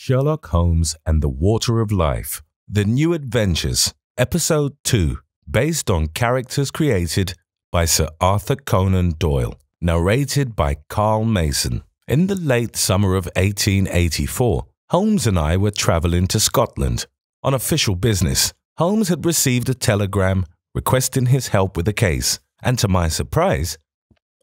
Sherlock Holmes and the Water of Life, The New Adventures, Episode 2, based on characters created by Sir Arthur Conan Doyle, narrated by Carl Mason. In the late summer of 1884, Holmes and I were travelling to Scotland. On official business, Holmes had received a telegram requesting his help with a case, and to my surprise,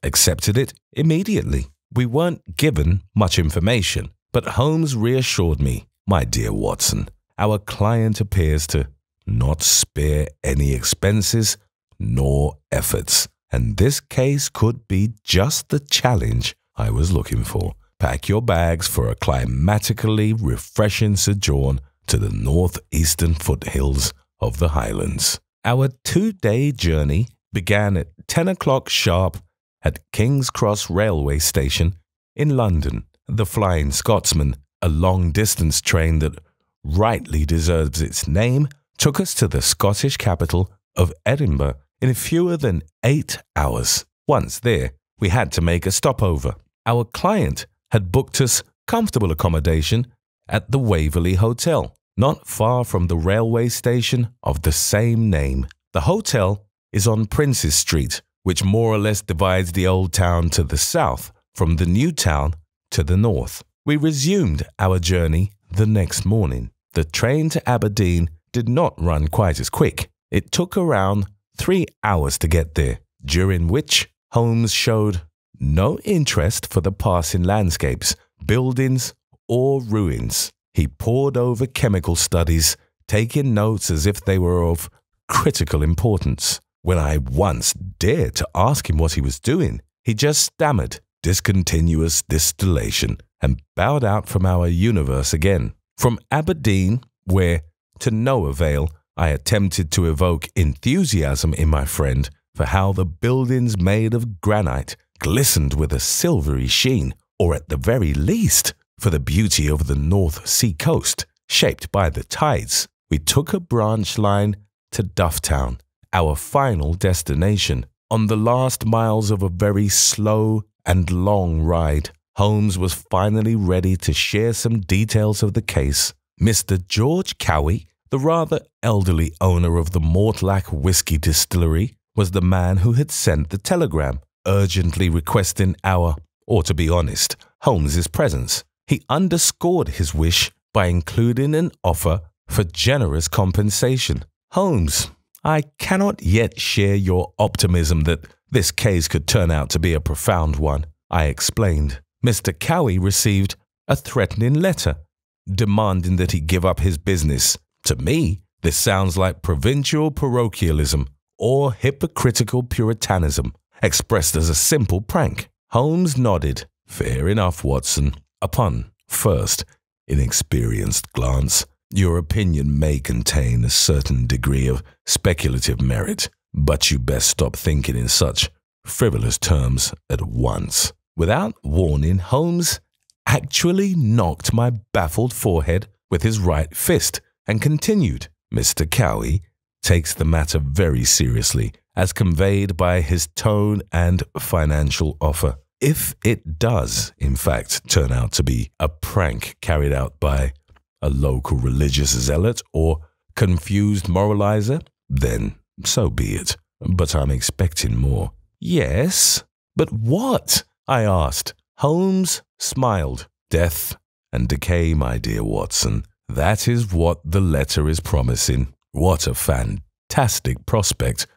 accepted it immediately. We weren't given much information, but Holmes reassured me, "My dear Watson, our client appears to not spare any expenses nor efforts, and this case could be just the challenge I was looking for. Pack your bags for a climatically refreshing sojourn to the northeastern foothills of the Highlands." Our 2-day journey began at 10 o'clock sharp at King's Cross Railway Station in London. The Flying Scotsman, a long-distance train that rightly deserves its name, took us to the Scottish capital of Edinburgh in fewer than 8 hours. Once there, we had to make a stopover. Our client had booked us comfortable accommodation at the Waverley Hotel, not far from the railway station of the same name. The hotel is on Princes Street, which more or less divides the old town to the south from the new town to the north. We resumed our journey the next morning. The train to Aberdeen did not run quite as quick. It took around 3 hours to get there, during which Holmes showed no interest for the passing landscapes, buildings, or ruins. He pored over chemical studies, taking notes as if they were of critical importance. When I once dared to ask him what he was doing, he just stammered discontinuous distillation and bowed out from our universe again. From Aberdeen, where, to no avail, I attempted to evoke enthusiasm in my friend for how the buildings made of granite glistened with a silvery sheen, or at the very least, for the beauty of the North Sea coast, shaped by the tides, we took a branch line to Dufftown, our final destination. On the last miles of a very slow and long ride, Holmes was finally ready to share some details of the case. Mr. George Cowie, the rather elderly owner of the Mortlach whisky distillery, was the man who had sent the telegram, urgently requesting our, or to be honest, Holmes's presence. He underscored his wish by including an offer for generous compensation. "Holmes, I cannot yet share your optimism that this case could turn out to be a profound one," I explained. Mr. Cowie received a threatening letter demanding that he give up his business. To me, this sounds like provincial parochialism or hypocritical puritanism, expressed as a simple prank. Holmes nodded. "Fair enough, Watson. Upon first inexperienced glance, your opinion may contain a certain degree of speculative merit, but you best stop thinking in such frivolous terms at once." Without warning, Holmes actually knocked my baffled forehead with his right fist and continued, "Mr. Cowie takes the matter very seriously, as conveyed by his tone and financial offer. If it does, in fact, turn out to be a prank carried out by a local religious zealot or confused moralizer, then so be it. But I'm expecting more." "Yes, but what?" I asked. Holmes smiled. "Death and decay, my dear Watson. That is what the letter is promising. What a fantastic prospect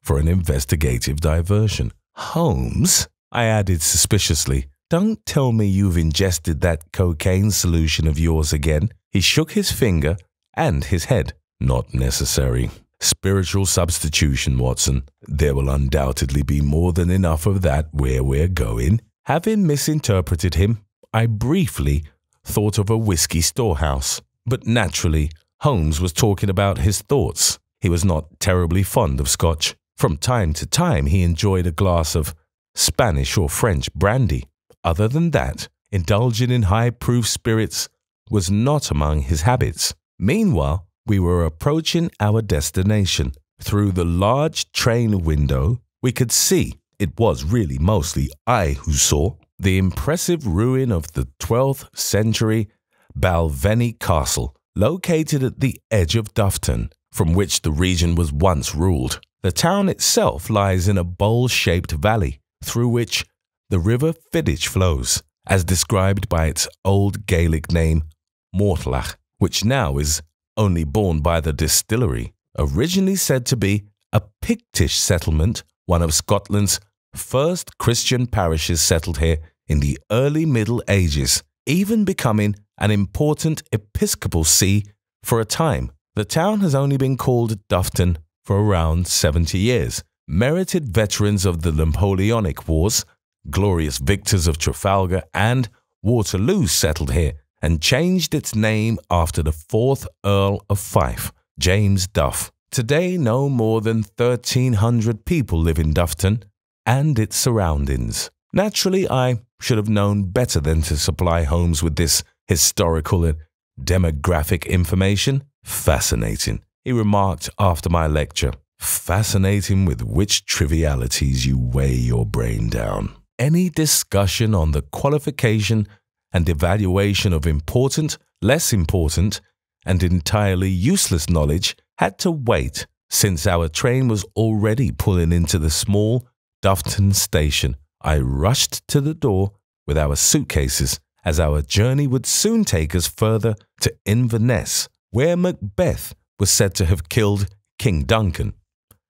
for an investigative diversion." "Holmes," I added suspiciously, "don't tell me you've ingested that cocaine solution of yours again." He shook his finger and his head. "Not necessary. Spiritual substitution, Watson. There will undoubtedly be more than enough of that where we're going." Having misinterpreted him, I briefly thought of a whisky storehouse. But naturally, Holmes was talking about his thoughts. He was not terribly fond of Scotch. From time to time, he enjoyed a glass of Spanish or French brandy. Other than that, indulging in high-proof spirits was not among his habits. Meanwhile, we were approaching our destination. Through the large train window, we could see, it was really mostly I who saw, the impressive ruin of the 12th century Balvenie Castle, located at the edge of Dufton, from which the region was once ruled. The town itself lies in a bowl-shaped valley through which the river Fiddich flows, as described by its old Gaelic name Mortlach, which now is only borne by the distillery. Originally said to be a Pictish settlement, one of Scotland's first Christian parishes settled here in the early Middle Ages, even becoming an important episcopal see for a time. The town has only been called Dufton for around 70 years. Merited veterans of the Napoleonic Wars, glorious victors of Trafalgar and Waterloo settled here and changed its name after the 4th Earl of Fife, James Duff. Today, no more than 1,300 people live in Dufton and its surroundings. Naturally, I should have known better than to supply Holmes with this historical and demographic information. Fascinating, he remarked after my lecture. Fascinating with which trivialities you weigh your brain down. Any discussion on the qualification and evaluation of important, less important, and entirely useless knowledge had to wait, since our train was already pulling into the small Dufton station. I rushed to the door with our suitcases, as our journey would soon take us further to Inverness, where Macbeth was said to have killed King Duncan,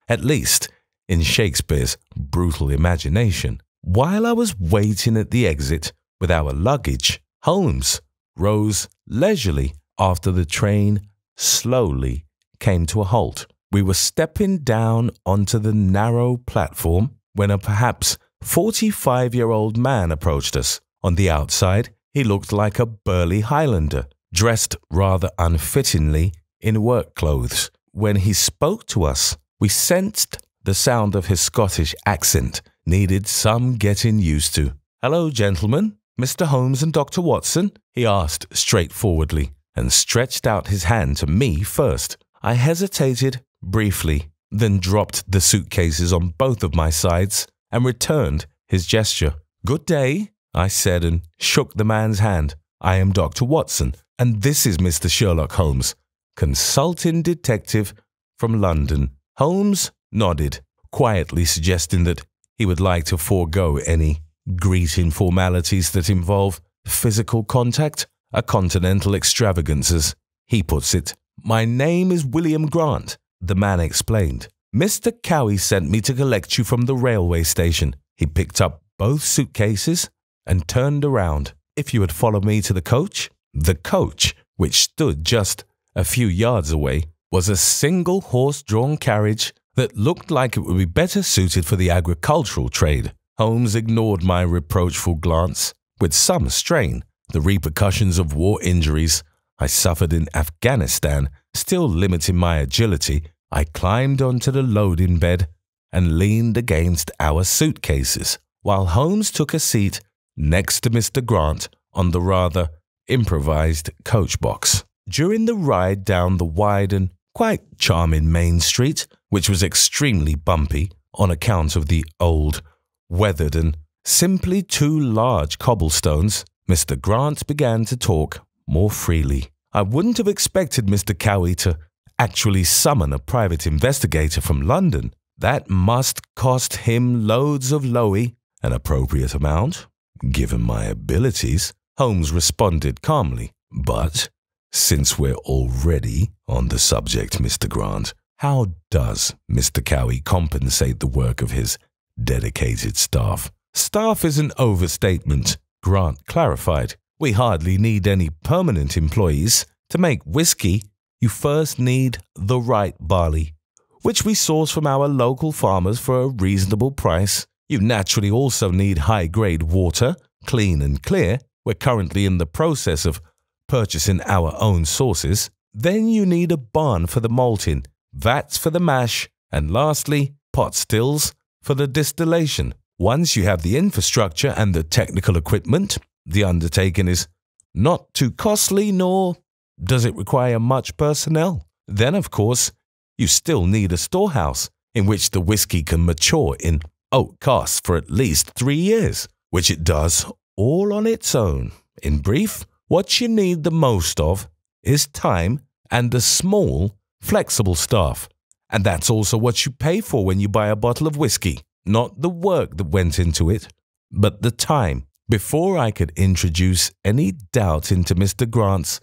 at least in Shakespeare's brutal imagination. While I was waiting at the exit with our luggage, Holmes rose leisurely after the train slowly came to a halt. We were stepping down onto the narrow platform when a perhaps 45-year-old man approached us. On the outside, he looked like a burly Highlander, dressed rather unfittingly in work clothes. When he spoke to us, we sensed the sound of his Scottish accent needed some getting used to. "Hello, gentlemen, Mr. Holmes and Dr. Watson?" he asked straightforwardly, and stretched out his hand to me first. I hesitated briefly, then dropped the suitcases on both of my sides and returned his gesture. "Good day," I said, and shook the man's hand. "I am Dr. Watson, and this is Mr. Sherlock Holmes, consulting detective from London." Holmes nodded, quietly suggesting that he would like to forego any greeting formalities that involve physical contact, a continental extravagance, as he puts it. "My name is William Grant," the man explained. "Mr. Cowie sent me to collect you from the railway station." He picked up both suitcases and turned around. "If you would follow me to the coach." The coach, which stood just a few yards away, was a single horse-drawn carriage that looked like it would be better suited for the agricultural trade. Holmes ignored my reproachful glance with some strain. The repercussions of war injuries I suffered in Afghanistan still limiting my agility, I climbed onto the loading bed and leaned against our suitcases, while Holmes took a seat next to Mr. Grant on the rather improvised coach box. During the ride down the wide and quite charming main street, which was extremely bumpy on account of the old, weathered and simply too large cobblestones, Mr. Grant began to talk more freely. I wouldn't have expected Mr. Cowie to actually summon a private investigator from London. That must cost him loads of lowy, an appropriate amount, given my abilities, Holmes responded calmly. "But since we're already on the subject, Mr. Grant, how does Mr. Cowie compensate the work of his dedicated staff?" "Staff is an overstatement," Grant clarified. "We hardly need any permanent employees. To make whisky, you first need the right barley, which we source from our local farmers for a reasonable price. You naturally also need high-grade water, clean and clear. We're currently in the process of purchasing our own sources. Then you need a barn for the malting, vats for the mash, and lastly, pot stills for the distillation. Once you have the infrastructure and the technical equipment, the undertaking is not too costly, nor does it require much personnel. Then, of course, you still need a storehouse in which the whisky can mature in oak casks for at least 3 years, which it does all on its own. In brief, what you need the most of is time and a small, flexible staff. And that's also what you pay for when you buy a bottle of whisky. Not the work that went into it, but the time. Before I could introduce any doubt into Mr. Grant's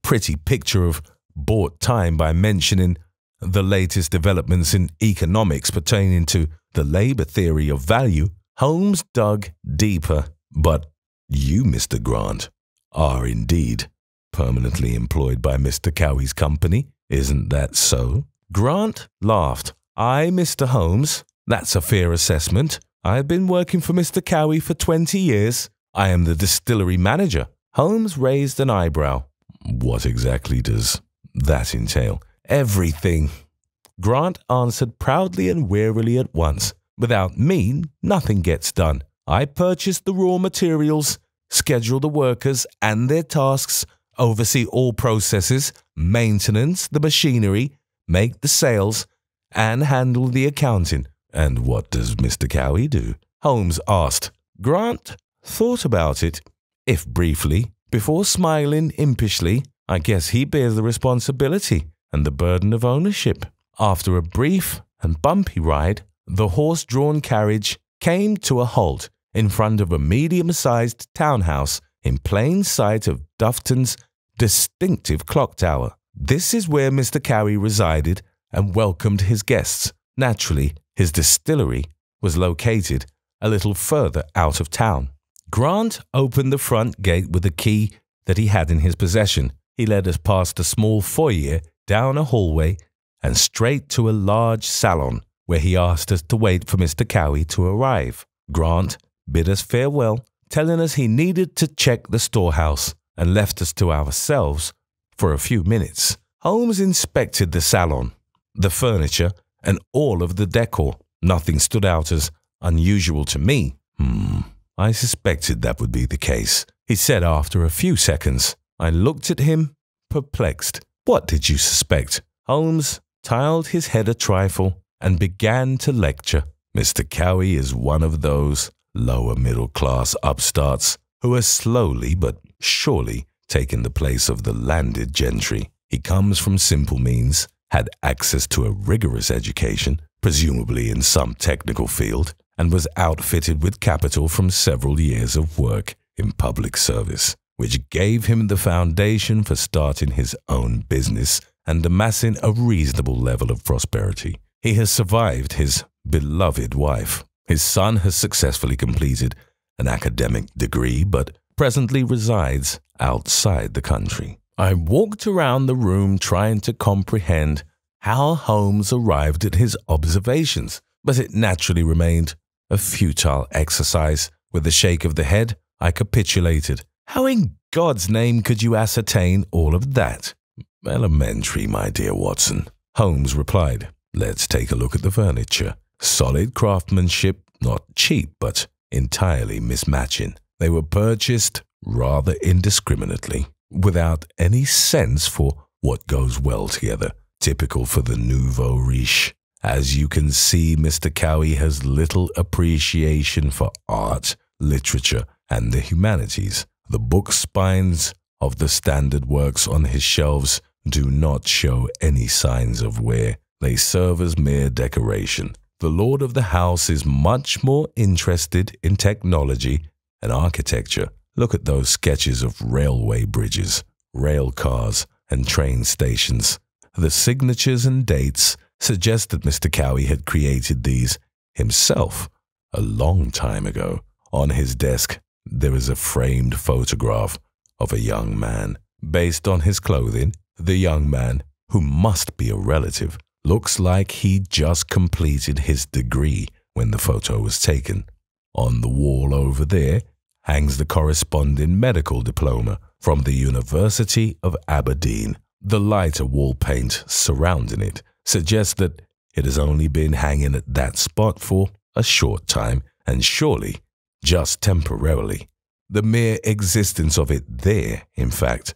pretty picture of bought time by mentioning the latest developments in economics pertaining to the labor theory of value, Holmes dug deeper. But you, Mr. Grant, are indeed permanently employed by Mr. Cowie's company, isn't that so? Grant laughed. Aye, Mr. Holmes, that's a fair assessment. I've been working for Mr. Cowie for 20 years. I am the distillery manager. Holmes raised an eyebrow. What exactly does that entail? Everything. Grant answered proudly and wearily at once. Without me, nothing gets done. I purchase the raw materials, schedule the workers and their tasks, oversee all processes, maintenance the machinery, make the sales, and handle the accounting. And what does Mr. Cowie do? Holmes asked. Grant thought about it, if briefly, before smiling impishly. I guess he bears the responsibility and the burden of ownership. After a brief and bumpy ride, the horse-drawn carriage came to a halt in front of a medium-sized townhouse in plain sight of Dufton's distinctive clock tower. This is where Mr. Cowie resided and welcomed his guests. Naturally, his distillery was located a little further out of town. Grant opened the front gate with a key that he had in his possession. He led us past a small foyer, down a hallway, and straight to a large salon, where he asked us to wait for Mr. Cowie to arrive. Grant bid us farewell, telling us he needed to check the storehouse, and left us to ourselves for a few minutes. Holmes inspected the salon, the furniture, and all of the decor. Nothing stood out as unusual to me. I suspected that would be the case, he said after a few seconds. I looked at him, perplexed. What did you suspect? Holmes tiled his head a trifle and began to lecture. Mr. Cowie is one of those lower middle-class upstarts who are slowly but surely taking the place of the landed gentry. He comes from simple means, had access to a rigorous education, presumably in some technical field, and was outfitted with capital from several years of work in public service, which gave him the foundation for starting his own business and amassing a reasonable level of prosperity. He has survived his beloved wife. His son has successfully completed an academic degree, but presently resides outside the country. I walked around the room trying to comprehend how Holmes arrived at his observations, but it naturally remained a futile exercise. With a shake of the head, I capitulated. How in God's name could you ascertain all of that? Elementary, my dear Watson, Holmes replied. Let's take a look at the furniture. Solid craftsmanship, not cheap, but entirely mismatching. They were purchased rather indiscriminately, without any sense for what goes well together, typical for the nouveau riche. As you can see, Mr. Cowie has little appreciation for art, literature, and the humanities. The book spines of the standard works on his shelves do not show any signs of wear. They serve as mere decoration. The lord of the house is much more interested in technology and architecture. Look at those sketches of railway bridges, rail cars, and train stations. The signatures and dates suggest that Mr. Cowie had created these himself a long time ago. On his desk, there is a framed photograph of a young man. Based on his clothing, the young man, who must be a relative, looks like he just completed his degree when the photo was taken. On the wall over there hangs the corresponding medical diploma from the University of Aberdeen. The lighter wall paint surrounding it suggests that it has only been hanging at that spot for a short time, and surely just temporarily. The mere existence of it there, in fact,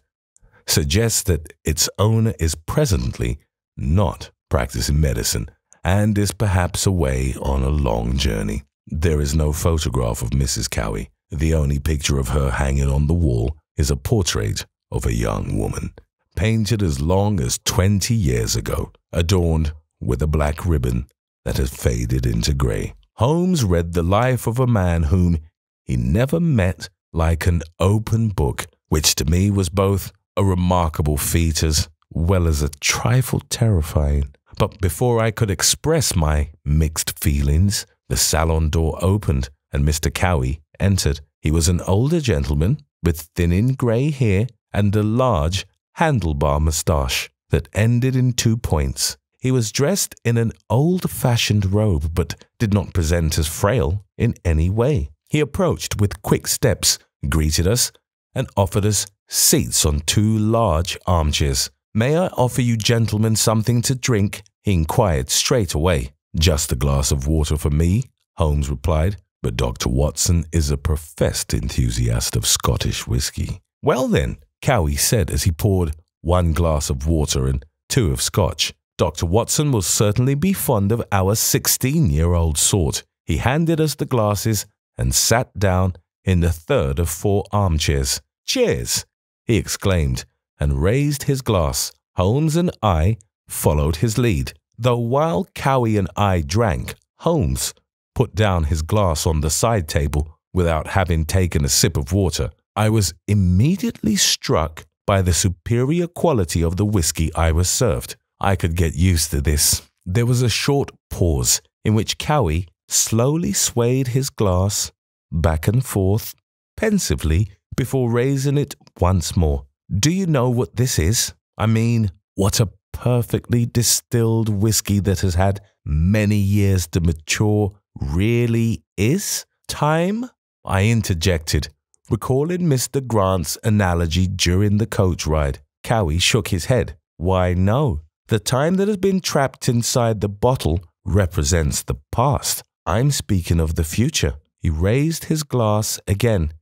suggests that its owner is presently not practicing medicine and is perhaps away on a long journey. There is no photograph of Mrs. Cowie. The only picture of her hanging on the wall is a portrait of a young woman, painted as long as 20 years ago, adorned with a black ribbon that has faded into grey. Holmes read the life of a man whom he never met like an open book, which to me was both a remarkable feat as well as a trifle terrifying. But before I could express my mixed feelings, the salon door opened and Mr. Cowie entered. He was an older gentleman with thinning grey hair and a large handlebar moustache that ended in 2 points. He was dressed in an old-fashioned robe but did not present as frail in any way. He approached with quick steps, greeted us, and offered us seats on 2 large armchairs. "May I offer you gentlemen something to drink?" he inquired straight away. "Just a glass of water for me," Holmes replied, "but Dr. Watson is a professed enthusiast of Scottish whisky." "Well then," Cowie said as he poured 1 glass of water and 2 of Scotch, "Dr. Watson will certainly be fond of our 16-year-old sort." He handed us the glasses and sat down in the third of 4 armchairs. "Cheers!" he exclaimed, and raised his glass. Holmes and I followed his lead, though while Cowie and I drank, Holmes put down his glass on the side table without having taken a sip of water. I was immediately struck by the superior quality of the whisky I was served. I could get used to this. There was a short pause in which Cowie slowly swayed his glass back and forth pensively before raising it once more. "Do you know what this is? I mean, what a perfectly distilled whisky that has had many years to mature really is?" "Time?" I interjected, recalling Mr. Grant's analogy during the coach ride. Cowie shook his head. "Why, no. The time that has been trapped inside the bottle represents the past. I'm speaking of the future." He raised his glass again.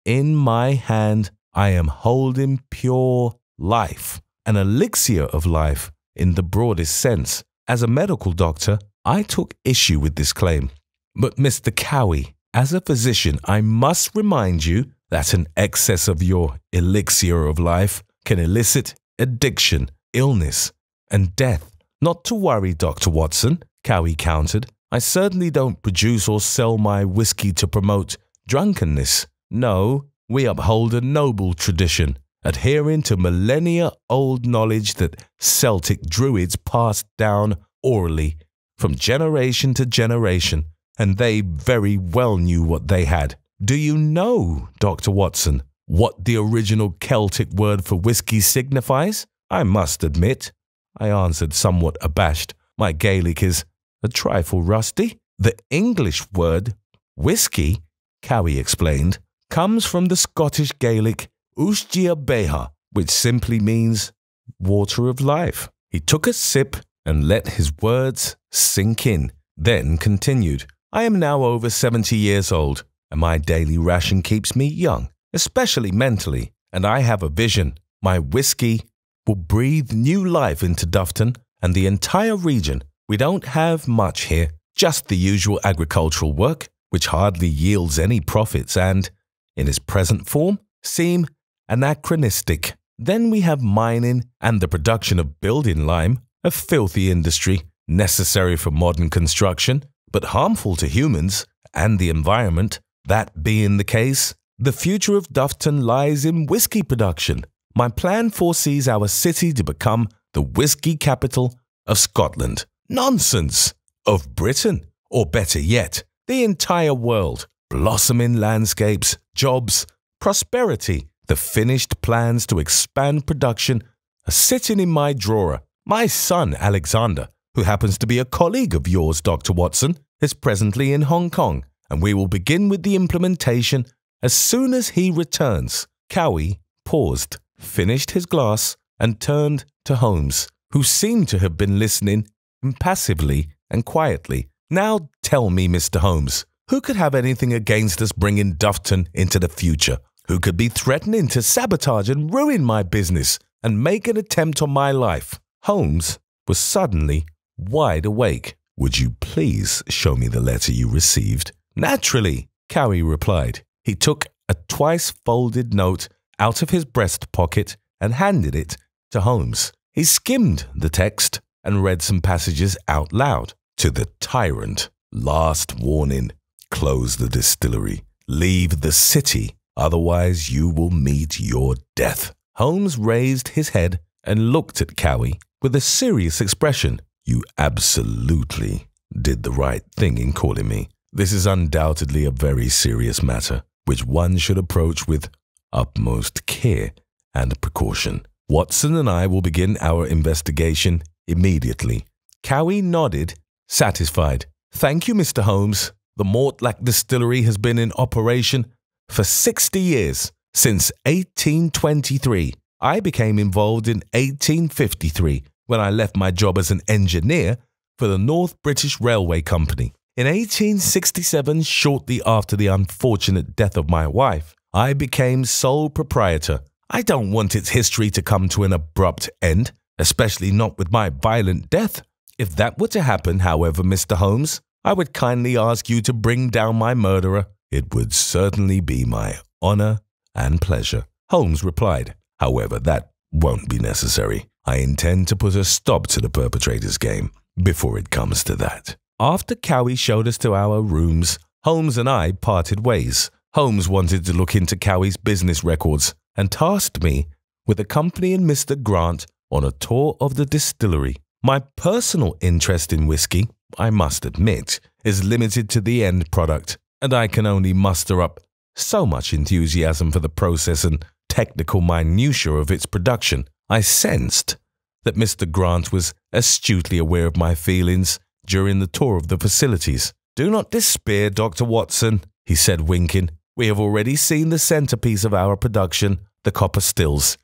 "In my hand, I am holding pure life, an elixir of life in the broadest sense. As a medical doctor, I took issue with this claim. But Mr. Cowie, as a physician, I must remind you that an excess of your elixir of life can elicit addiction, illness, and death." "Not to worry, Dr. Watson," Cowie countered. "I certainly don't produce or sell my whisky to promote drunkenness. No, we uphold a noble tradition, adhering to millennia-old knowledge that Celtic druids passed down orally from generation to generation, and they very well knew what they had. Do you know, Dr. Watson, what the original Celtic word for whisky signifies?" "I must admit," I answered, somewhat abashed, "my Gaelic is a trifle rusty." "The English word whisky," Cowie explained, "comes from the Scottish Gaelic Uisgia Beha, which simply means water of life." He took a sip and let his words sink in, then continued, "I am now over 70 years old, and my daily ration keeps me young, especially mentally, and I have a vision. My whisky will breathe new life into Dufton and the entire region. We don't have much here, just the usual agricultural work, which hardly yields any profits and, in its present form, seem anachronistic. Then we have mining and the production of building lime, a filthy industry necessary for modern construction, but harmful to humans and the environment. That being the case, the future of Dufton lies in whisky production. My plan foresees our city to become the whisky capital of Scotland. Nonsense! Of Britain, or better yet, the entire world. Blossoming landscapes, jobs, prosperity. The finished plans to expand production are sitting in my drawer. My son, Alexander, who happens to be a colleague of yours, Dr. Watson, is presently in Hong Kong, and we will begin with the implementation as soon as he returns." Cowie paused, finished his glass, and turned to Holmes, who seemed to have been listening impassively and quietly. "Now tell me, Mr. Holmes, who could have anything against us bringing Dufton into the future? Who could be threatening to sabotage and ruin my business and make an attempt on my life?" Holmes was suddenly wide awake. "Would you please show me the letter you received?" "Naturally," Cowie replied. He took a twice-folded note out of his breast pocket and handed it to Holmes. He skimmed the text and read some passages out loud. To the tyrant, last warning, close the distillery. Leave the city, otherwise you will meet your death. Holmes raised his head and looked at Cowie with a serious expression. You absolutely did the right thing in calling me. This is undoubtedly a very serious matter, which one should approach with utmost care and precaution. Watson and I will begin our investigation immediately. Cowie nodded, satisfied. Thank you, Mr. Holmes. The Mortlach Distillery has been in operation for 60 years, since 1823. I became involved in 1853 when I left my job as an engineer for the North British Railway Company. In 1867, shortly after the unfortunate death of my wife, I became sole proprietor. I don't want its history to come to an abrupt end, especially not with my violent death. If that were to happen, however, Mr. Holmes, I would kindly ask you to bring down my murderer. It would certainly be my honor and pleasure. Holmes replied, however, that won't be necessary. I intend to put a stop to the perpetrator's game before it comes to that. After Cowie showed us to our rooms, Holmes and I parted ways. Holmes wanted to look into Cowie's business records and tasked me with accompanying Mr. Grant on a tour of the distillery. My personal interest in whiskey, I must admit, is limited to the end product, and I can only muster up so much enthusiasm for the process and technical minutiae of its production. I sensed that Mr. Grant was astutely aware of my feelings during the tour of the facilities. Do not despair, Dr. Watson, he said, winking. We have already seen the centerpiece of our production, the copper stills.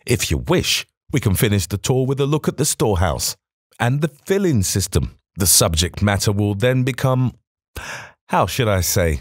If you wish, we can finish the tour with a look at the storehouse and the filling system. The subject matter will then become, how shall I say,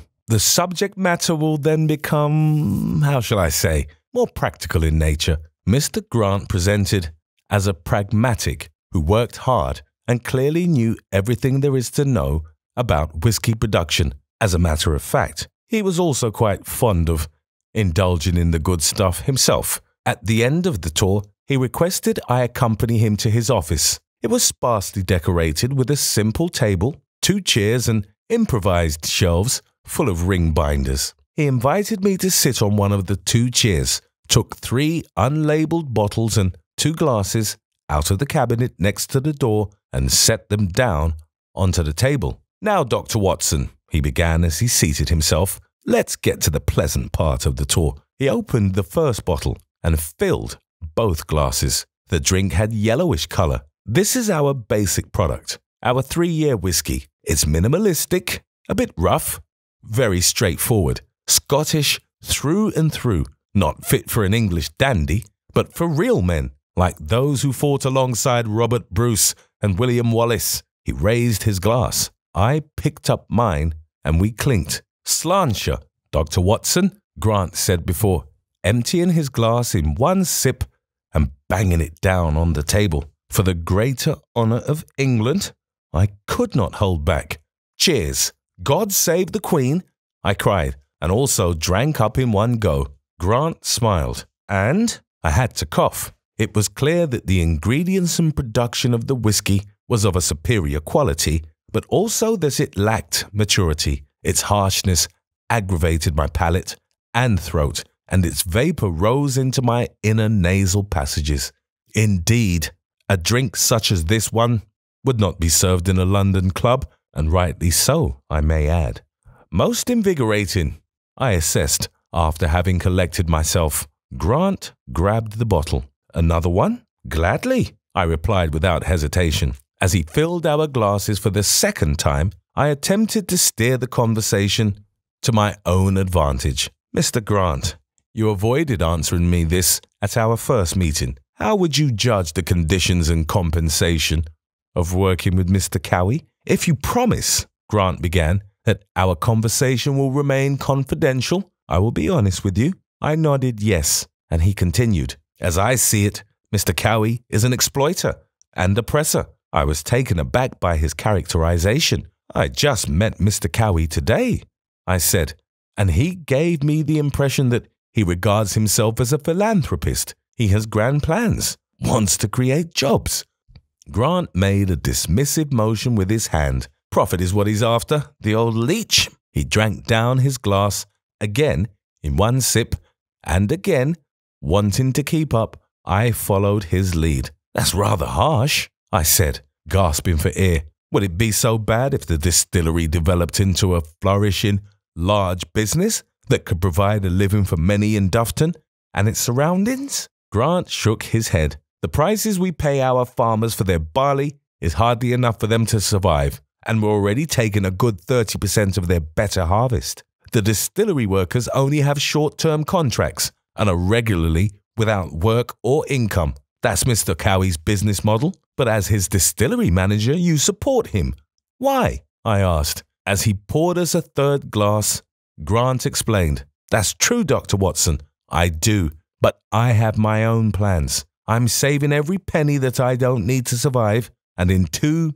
more practical in nature. Mr. Grant presented as a pragmatic who worked hard and clearly knew everything there is to know about whiskey production. As a matter of fact, he was also quite fond of indulging in the good stuff himself. At the end of the tour, he requested I accompany him to his office. It was sparsely decorated with a simple table, 2 chairs, and improvised shelves full of ring binders. He invited me to sit on one of the 2 chairs, took 3 unlabeled bottles and 2 glasses out of the cabinet next to the door and set them down onto the table. Now, Dr. Watson, he began as he seated himself, let's get to the pleasant part of the tour. He opened the first bottle and filled both glasses. The drink had yellowish color. This is our basic product, our 3-year whiskey. It's minimalistic, a bit rough, very straightforward, Scottish through and through, not fit for an English dandy, but for real men, like those who fought alongside Robert Bruce and William Wallace. He raised his glass. I picked up mine, and we clinked. Sláinte, Dr. Watson, Grant said before emptying his glass in one sip and banging it down on the table. For the greater honor of England, I could not hold back. Cheers! God save the Queen, I cried, and also drank up in one go. Grant smiled, and I had to cough. It was clear that the ingredients and production of the whiskey was of a superior quality, but also that it lacked maturity. Its harshness aggravated my palate and throat, and its vapor rose into my inner nasal passages. Indeed, a drink such as this one would not be served in a London club, and rightly so, I may add. Most invigorating, I assessed after having collected myself. Grant grabbed the bottle. Another one? Gladly, I replied without hesitation. As he filled our glasses for the second time, I attempted to steer the conversation to my own advantage. Mr. Grant, you avoided answering me this at our first meeting. How would you judge the conditions and compensation of working with Mr. Cowie? If you promise, Grant began, that our conversation will remain confidential, I will be honest with you. I nodded yes, and he continued. As I see it, Mr. Cowie is an exploiter and oppressor. I was taken aback by his characterization. I just met Mr. Cowie today, I said, and he gave me the impression that He regards himself as a philanthropist. He has grand plans, wants to create jobs. Grant made a dismissive motion with his hand. Profit is what he's after, the old leech. He drank down his glass, again in one sip, and again, wanting to keep up, I followed his lead. That's rather harsh, I said, gasping for air. Would it be so bad if the distillery developed into a flourishing, large business that could provide a living for many in Dufton and its surroundings? Grant shook his head. The prices we pay our farmers for their barley is hardly enough for them to survive, and we're already taking a good 30% of their better harvest. The distillery workers only have short-term contracts and are regularly without work or income. That's Mr. Cowie's business model, but as his distillery manager, you support him. Why? I asked. As he poured us a third glass, Grant explained, That's true, Dr. Watson. I do, but I have my own plans. I'm saving every penny that I don't need to survive, and in 2-3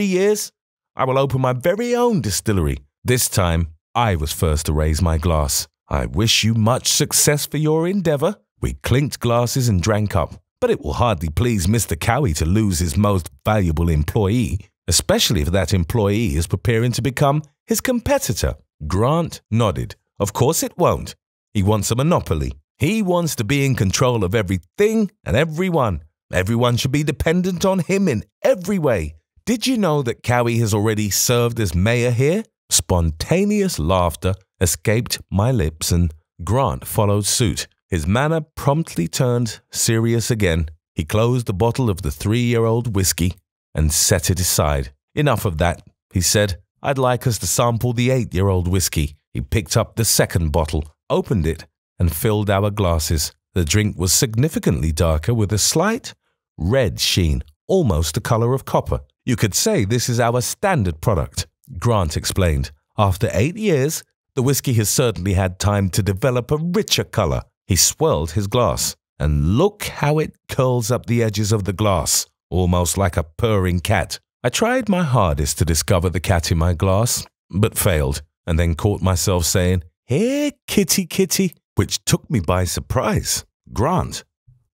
years, I will open my very own distillery. This time, I was first to raise my glass. I wish you much success for your endeavor. We clinked glasses and drank up, but it will hardly please Mr. Cowie to lose his most valuable employee, especially if that employee is preparing to become his competitor. Grant nodded. Of course it won't. He wants a monopoly. He wants to be in control of everything and everyone. Everyone should be dependent on him in every way. Did you know that Cowie has already served as mayor here? Spontaneous laughter escaped my lips, and Grant followed suit. His manner promptly turned serious again. He closed the bottle of the 3-year-old whisky and set it aside. Enough of that, he said. I'd like us to sample the 8-year-old whisky. He picked up the second bottle, opened it, and filled our glasses. The drink was significantly darker with a slight red sheen, almost the color of copper. You could say this is our standard product, Grant explained. After 8 years, the whisky has certainly had time to develop a richer color. He swirled his glass, and look how it curls up the edges of the glass, almost like a purring cat. I tried my hardest to discover the cat in my glass, but failed, and then caught myself saying, "Here, kitty, kitty," which took me by surprise. Grant,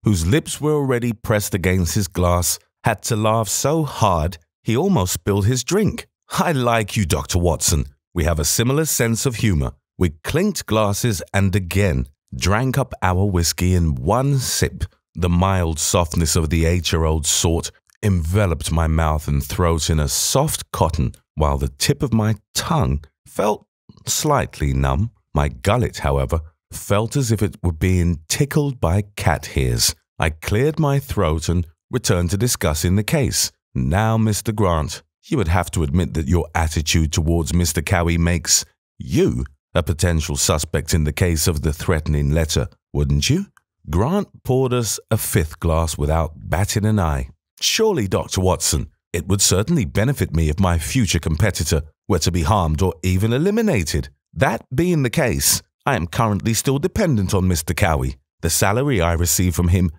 whose lips were already pressed against his glass, had to laugh so hard he almost spilled his drink. I like you, Dr. Watson. We have a similar sense of humor. We clinked glasses and again drank up our whisky in one sip. The mild softness of the 8-year-old sort enveloped my mouth and throat in a soft cotton, while the tip of my tongue felt slightly numb. My gullet, however, felt as if it were being tickled by cat hairs. I cleared my throat and returned to discussing the case. Now, Mr. Grant, you would have to admit that your attitude towards Mr. Cowie makes you a potential suspect in the case of the threatening letter, wouldn't you? Grant poured us a 5th glass without batting an eye. Surely, Dr. Watson, it would certainly benefit me if my future competitor were to be harmed or even eliminated. That being the case, I am currently still dependent on Mr. Cowie. The salary I receive from him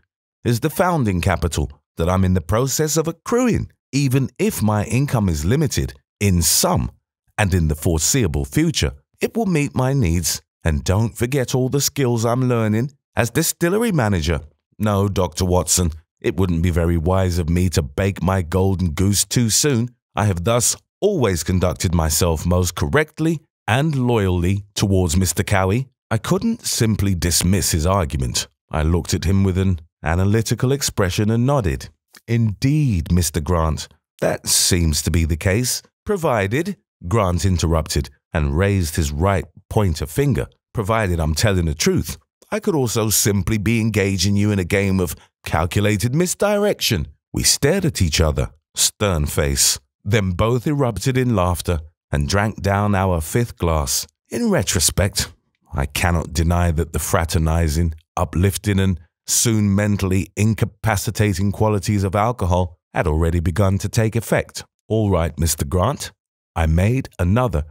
is the founding capital that I'm in the process of accruing. Even if my income is limited in some and in the foreseeable future, it will meet my needs. And don't forget all the skills I'm learning as distillery manager. No, Dr. Watson, it wouldn't be very wise of me to bake my golden goose too soon. I have thus always conducted myself most correctly and loyally towards Mr. Cowie. I couldn't simply dismiss his argument. I looked at him with an analytical expression and nodded. Indeed, Mr. Grant, that seems to be the case, provided, Grant interrupted and raised his right pointer finger, provided I'm telling the truth. I could also simply be engaging you in a game of calculated misdirection. We stared at each other, stern face, then both erupted in laughter and drank down our 5th glass. In retrospect, I cannot deny that the fraternizing, uplifting, and soon mentally incapacitating qualities of alcohol had already begun to take effect. All right, Mr. Grant, I made another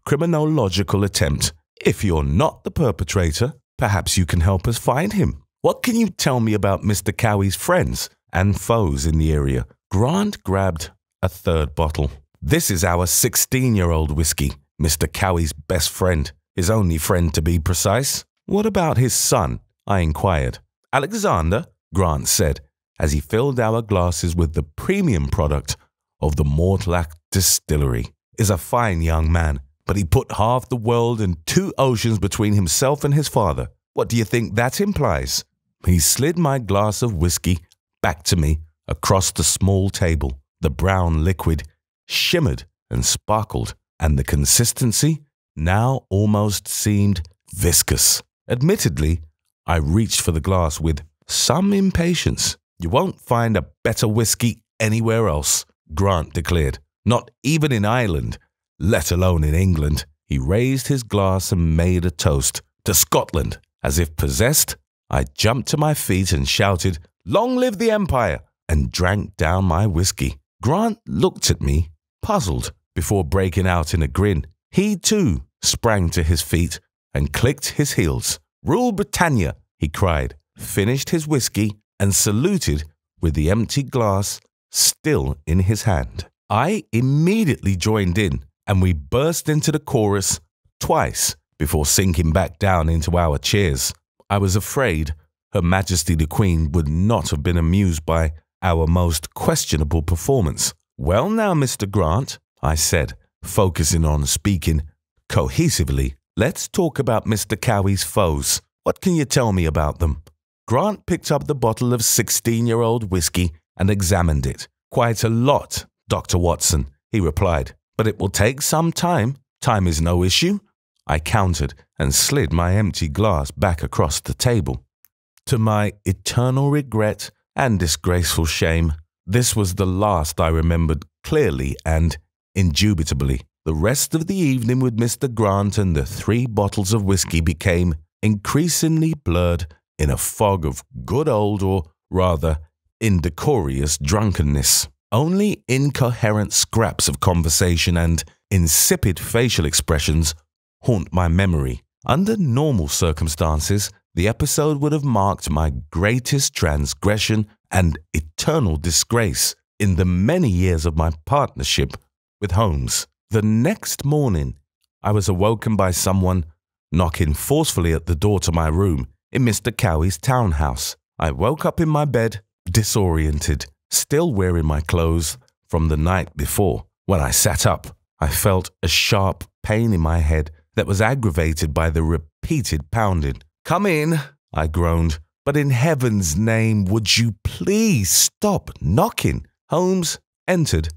criminological attempt. If you're not the perpetrator, perhaps you can help us find him. What can you tell me about Mr. Cowie's friends and foes in the area? Grant grabbed a 3rd bottle. This is our 16-year-old whisky, Mr. Cowie's best friend, his only friend to be precise. What about his son? I inquired. Alexander, Grant said, as he filled our glasses with the premium product of the Patzak distillery, is a fine young man, but he put half the world and 2 oceans between himself and his father. What do you think that implies? He slid my glass of whisky back to me across the small table. The brown liquid shimmered and sparkled, and the consistency now almost seemed viscous. Admittedly, I reached for the glass with some impatience. You won't find a better whisky anywhere else, Grant declared. Not even in Ireland, let alone in England. He raised his glass and made a toast to Scotland. As if possessed, I jumped to my feet and shouted, "Long live the Empire!" and drank down my whisky. Grant looked at me, puzzled, before breaking out in a grin. He, too, sprang to his feet and clicked his heels. "Rule Britannia!" he cried, finished his whisky, and saluted with the empty glass still in his hand. I immediately joined in, and we burst into the chorus twice before sinking back down into our chairs. I was afraid Her Majesty the Queen would not have been amused by our most questionable performance. "Well now, Mr. Grant," I said, focusing on speaking cohesively, "let's talk about Mr. Cowie's foes. What can you tell me about them?" Grant picked up the bottle of 16-year-old whiskey and examined it. "Quite a lot, Dr. Watson," he replied, "but it will take some time. Time is no issue." I countered and slid my empty glass back across the table. To my eternal regret and disgraceful shame, this was the last I remembered clearly and indubitably. The rest of the evening with Mr. Grant and the 3 bottles of whiskey became increasingly blurred in a fog of good old, or rather indecorous drunkenness. Only incoherent scraps of conversation and insipid facial expressions haunt my memory. Under normal circumstances, the episode would have marked my greatest transgression and eternal disgrace in the many years of my partnership with Holmes. The next morning, I was awoken by someone knocking forcefully at the door to my room in Mr. Cowie's townhouse. I woke up in my bed, disoriented, still wearing my clothes from the night before. When I sat up, I felt a sharp pain in my head that was aggravated by the repeated pounding. "Come in," I groaned. "But in heaven's name, would you please stop knocking?" Holmes entered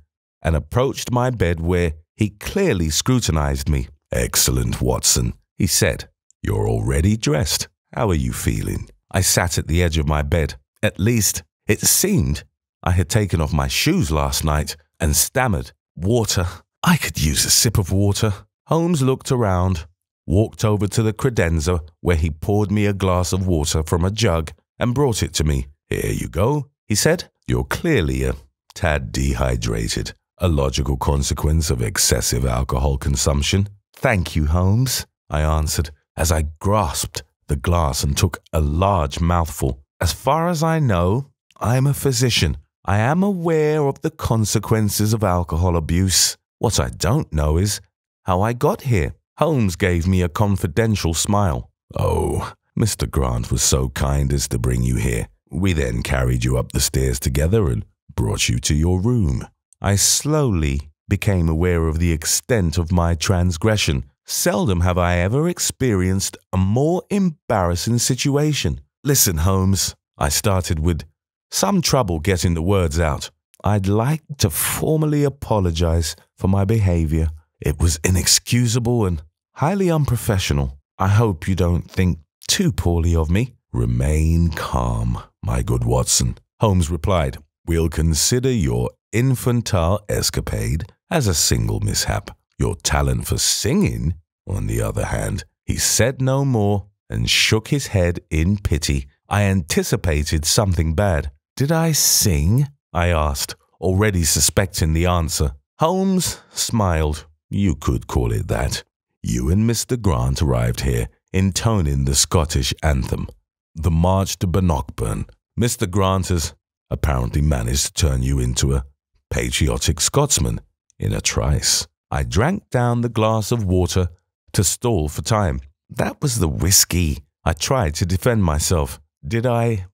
and approached my bed, where he clearly scrutinized me. "Excellent, Watson," he said. "You're already dressed. How are you feeling?" I sat at the edge of my bed. At least, it seemed I had taken off my shoes last night, and stammered, "Water. I could use a sip of water." Holmes looked around, walked over to the credenza where he poured me a glass of water from a jug and brought it to me. "Here you go," he said. "You're clearly a tad dehydrated, a logical consequence of excessive alcohol consumption." "Thank you, Holmes," I answered as I grasped the glass and took a large mouthful. "As far as I know, I'm a physician. I am aware of the consequences of alcohol abuse. What I don't know is how I got here." Holmes gave me a confidential smile. "Oh, Mr. Grant was so kind as to bring you here. We then carried you up the stairs together and brought you to your room." I slowly became aware of the extent of my transgression. Seldom have I ever experienced a more embarrassing situation. "Listen, Holmes," I started with some trouble getting the words out. "I'd like to formally apologize for my behavior. It was inexcusable and highly unprofessional. I hope you don't think too poorly of me." "Remain calm, my good Watson," Holmes replied. "We'll consider your infantile escapade as a single mishap. Your talent for singing, on the other hand." He said no more and shook his head in pity. I anticipated something bad. "Did I sing?" I asked, already suspecting the answer. Holmes smiled. "You could call it that. You and Mr. Grant arrived here intoning the Scottish anthem, the March to Bannockburn. Mr. Grant has apparently managed to turn you into a patriotic Scotsman in a trice." I drank down the glass of water to stall for time. "That was the whiskey," I tried to defend myself. Did I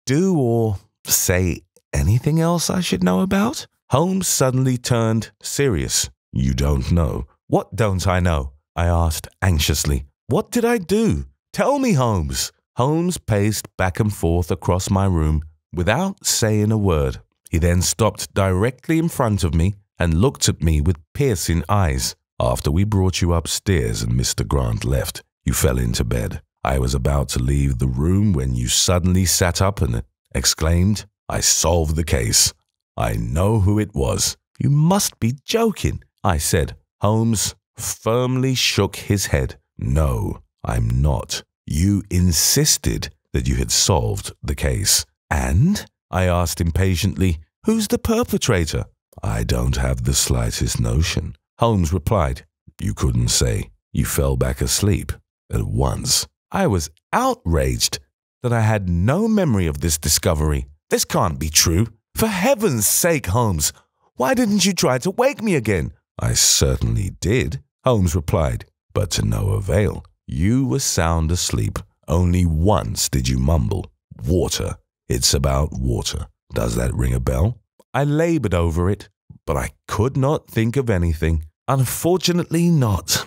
do or say anything else I should know about? Holmes suddenly turned serious. You don't know. What don't I know? I asked anxiously. What did I do? Tell me, Holmes. Holmes paced back and forth across my room without saying a word. He then stopped directly in front of me and looked at me with piercing eyes. After we brought you upstairs and Mr. Grant left, you fell into bed. I was about to leave the room when you suddenly sat up and exclaimed, I solved the case. I know who it was. You must be joking, I said. Holmes firmly shook his head. No, I'm not. You insisted that you had solved the case. And? I asked impatiently, who's the perpetrator? I don't have the slightest notion. Holmes replied, you couldn't say. You fell back asleep at once. I was outraged that I had no memory of this discovery. This can't be true. For heaven's sake, Holmes, why didn't you try to wake me again? I certainly did, Holmes replied, but to no avail. You were sound asleep. Only once did you mumble, water. It's about water. Does that ring a bell? I labored over it, but I could not think of anything. Unfortunately not.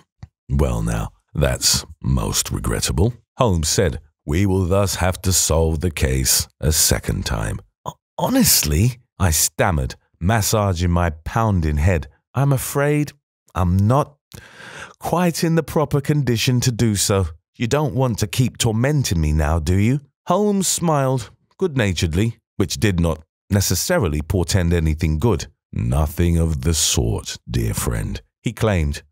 Well now, that's most regrettable, Holmes said. We will thus have to solve the case a second time. Honestly, I stammered, massaging my pounding head. I'm afraid I'm not quite in the proper condition to do so. You don't want to keep tormenting me now, do you? Holmes smiled good-naturedly, which did not necessarily portend anything good. Nothing of the sort, dear friend, he claimed.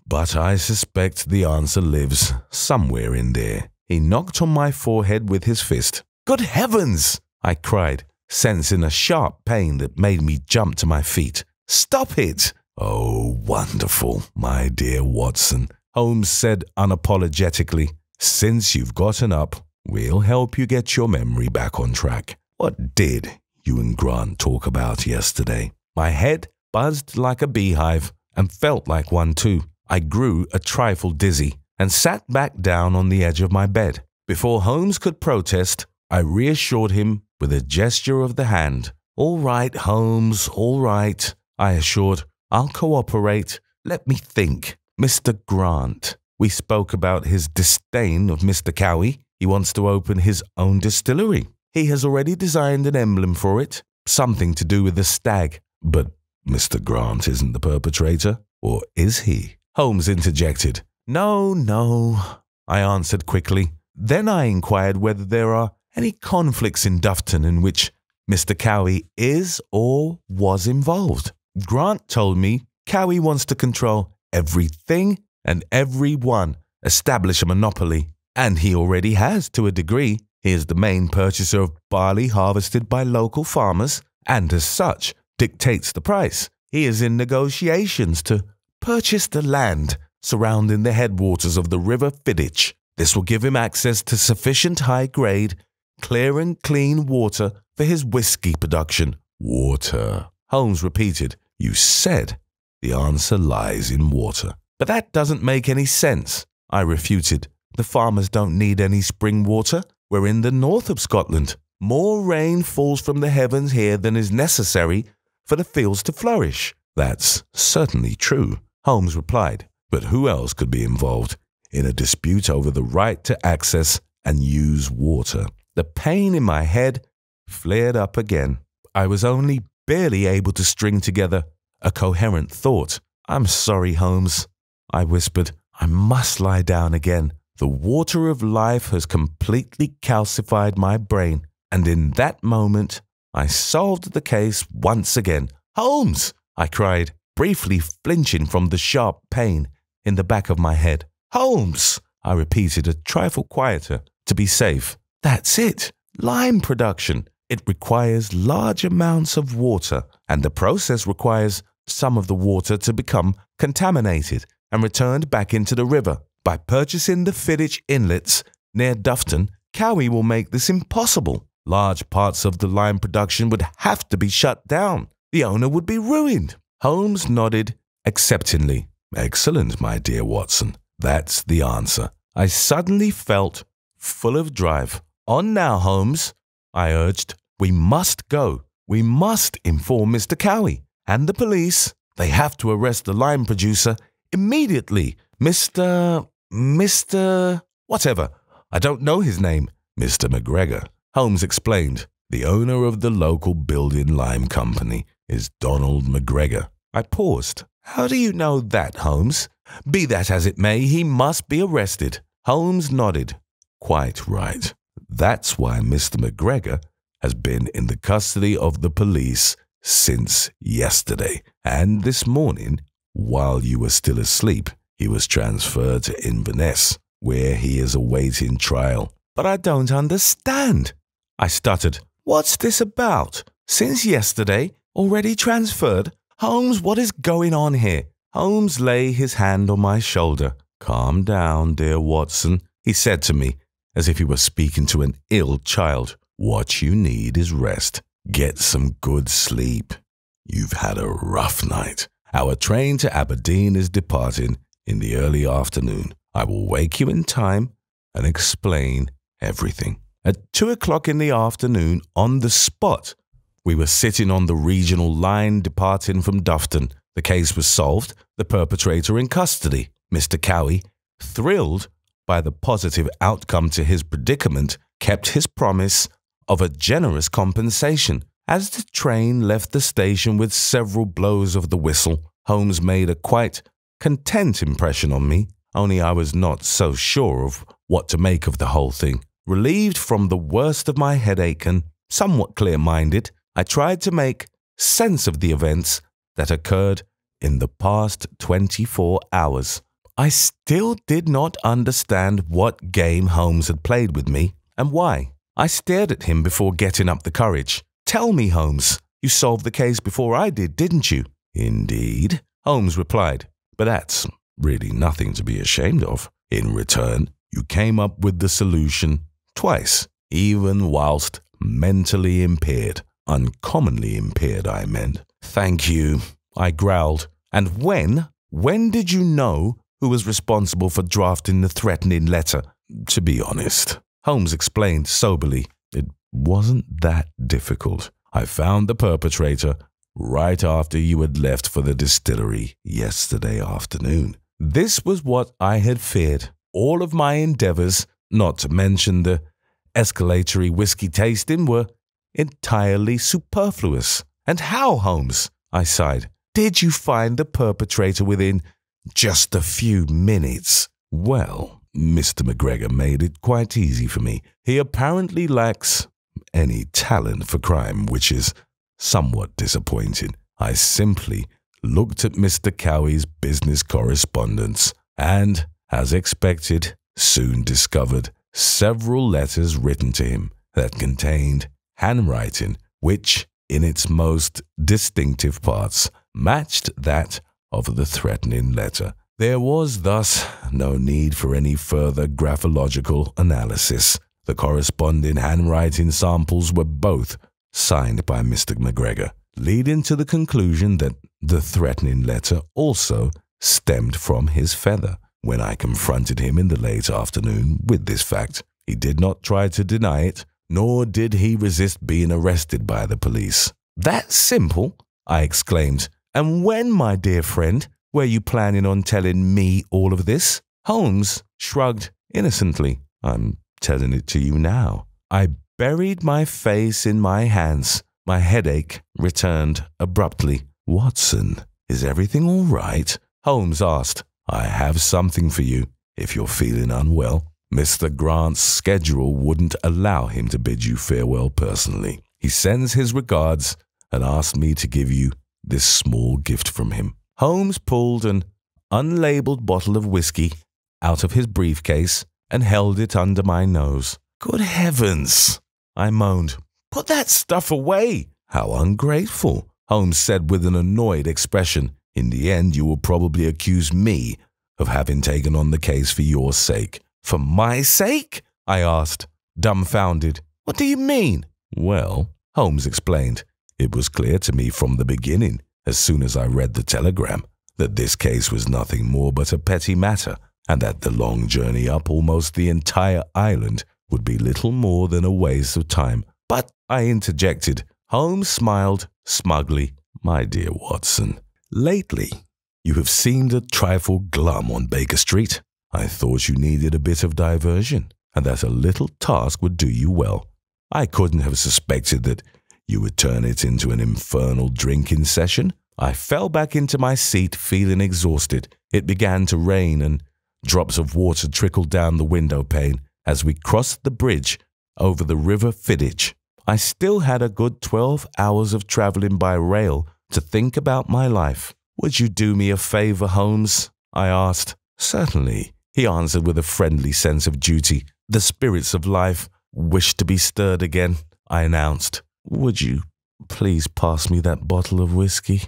But I suspect the answer lives somewhere in there. He knocked on my forehead with his fist. Good heavens! I cried, sensing a sharp pain that made me jump to my feet. Stop it! Oh, wonderful, my dear Watson, Holmes said unapologetically. Since you've gotten up, we'll help you get your memory back on track. What did you and Grant talk about yesterday? My head buzzed like a beehive and felt like one too. I grew a trifle dizzy and sat back down on the edge of my bed. Before Holmes could protest, I reassured him with a gesture of the hand. All right, Holmes, all right, I assured. I'll cooperate. Let me think. Mr. Grant. We spoke about his disdain of Mr. Cowie. He wants to open his own distillery. He has already designed an emblem for it, something to do with the stag. But Mr. Grant isn't the perpetrator, or is he? Holmes interjected. No, I answered quickly. Then I inquired whether there are any conflicts in Dufton in which Mr. Cowie is or was involved. Grant told me Cowie wants to control everything and everyone, establish a monopoly. And he already has to a degree. He is the main purchaser of barley harvested by local farmers and as such dictates the price. He is in negotiations to purchase the land surrounding the headwaters of the River Fiddich. This will give him access to sufficient high-grade, clear and clean water for his whisky production. Water, Holmes repeated. You said the answer lies in water. But that doesn't make any sense, I refuted. The farmers don't need any spring water. We're in the north of Scotland. More rain falls from the heavens here than is necessary for the fields to flourish. That's certainly true, Holmes replied. But who else could be involved in a dispute over the right to access and use water? The pain in my head flared up again. I was only barely able to string together a coherent thought. I'm sorry, Holmes, I whispered. I must lie down again. The water of life has completely calcified my brain, and in that moment, I solved the case once again. Holmes! I cried, briefly flinching from the sharp pain in the back of my head. Holmes! I repeated a trifle quieter to be safe. That's it. Lime production. It requires large amounts of water, and the process requires some of the water to become contaminated and returned back into the river. By purchasing the Fiddich inlets near Dufton, Cowie will make this impossible. Large parts of the lime production would have to be shut down. The owner would be ruined. Holmes nodded acceptingly. Excellent, my dear Watson. That's the answer. I suddenly felt full of drive. "On now, Holmes," I urged. "We must go. We must inform Mr. Cowie and the police. They have to arrest the lime producer immediately. Mr. whatever. I don't know his name." "Mr. McGregor," Holmes explained. "The owner of the local building lime company is Donald McGregor." I paused. "How do you know that, Holmes?" "Be that as it may, he must be arrested." Holmes nodded. "Quite right. That's why Mr. McGregor has been in the custody of the police since yesterday. And this morning, while you were still asleep, he was transferred to Inverness, where he is awaiting trial." "But I don't understand," I stuttered. "What's this about? Since yesterday? Already transferred? Holmes, what is going on here?" Holmes lay his hand on my shoulder. "Calm down, dear Watson," he said to me, as if he were speaking to an ill child. "What you need is rest. Get some good sleep. You've had a rough night. Our train to Aberdeen is departing in the early afternoon. I will wake you in time and explain everything." At 2 o'clock in the afternoon, on the spot, we were sitting on the regional line departing from Dufton. The case was solved, the perpetrator in custody. Mr. Cowie, thrilled by the positive outcome to his predicament, kept his promise of a generous compensation. As the train left the station with several blows of the whistle, Holmes made a quite content impression on me, only I was not so sure of what to make of the whole thing. Relieved from the worst of my headache and somewhat clear-minded, I tried to make sense of the events that occurred in the past 24 hours. I still did not understand what game Holmes had played with me and why. I stared at him before getting up the courage. "Tell me, Holmes, you solved the case before I did, didn't you?" "Indeed," Holmes replied, "but that's really nothing to be ashamed of. In return, you came up with the solution twice, even whilst mentally impaired. Uncommonly impaired, I meant." "Thank you," I growled. "And when did you know who was responsible for drafting the threatening letter?" "To be honest," Holmes explained soberly, "it wasn't that difficult. I found the perpetrator right after you had left for the distillery yesterday afternoon." This was what I had feared. All of my endeavors, not to mention the escalatory whiskey tasting, were entirely superfluous. "And how, Holmes?" I sighed. "Did you find the perpetrator within just a few minutes?" "Well, Mr. McGregor made it quite easy for me. He apparently lacks any talent for crime, which is somewhat disappointing. I simply looked at Mr. Cowie's business correspondence and, as expected, soon discovered several letters written to him that contained handwriting which, in its most distinctive parts, matched that of the threatening letter. There was thus no need for any further graphological analysis. The corresponding handwriting samples were both signed by Mr. McGregor, leading to the conclusion that the threatening letter also stemmed from his feather. When I confronted him in the late afternoon with this fact, he did not try to deny it, nor did he resist being arrested by the police. "That simple?" I exclaimed. "And when, my dear friend, were you planning on telling me all of this?" Holmes shrugged innocently. "I'm telling it to you now." I buried my face in my hands. My headache returned abruptly. "Watson, is everything all right?" Holmes asked. "I have something for you, if you're feeling unwell. Mr. Grant's schedule wouldn't allow him to bid you farewell personally. He sends his regards and asked me to give you this small gift from him." Holmes pulled an unlabeled bottle of whisky out of his briefcase and held it under my nose. "Good heavens!" I moaned. "Put that stuff away!" "How ungrateful," Holmes said with an annoyed expression. "In the end, you will probably accuse me of having taken on the case for your sake." "For my sake?" I asked, dumbfounded. "What do you mean?" "Well," Holmes explained, "it was clear to me from the beginning, as soon as I read the telegram, that this case was nothing more but a petty matter, and that the long journey up almost the entire island would be little more than a waste of time. But I interjected. Holmes smiled smugly. My dear Watson, lately you have seemed a trifle glum on Baker Street. I thought you needed a bit of diversion, and that a little task would do you well. I couldn't have suspected that you would turn it into an infernal drinking session. I fell back into my seat, feeling exhausted. It began to rain, and drops of water trickled down the window pane as we crossed the bridge over the River Fiddich. I still had a good 12 hours of traveling by rail to think about my life. Would you do me a favor, Holmes? I asked. Certainly, he answered with a friendly sense of duty. The spirits of life wish to be stirred again, I announced. Would you please pass me that bottle of whisky?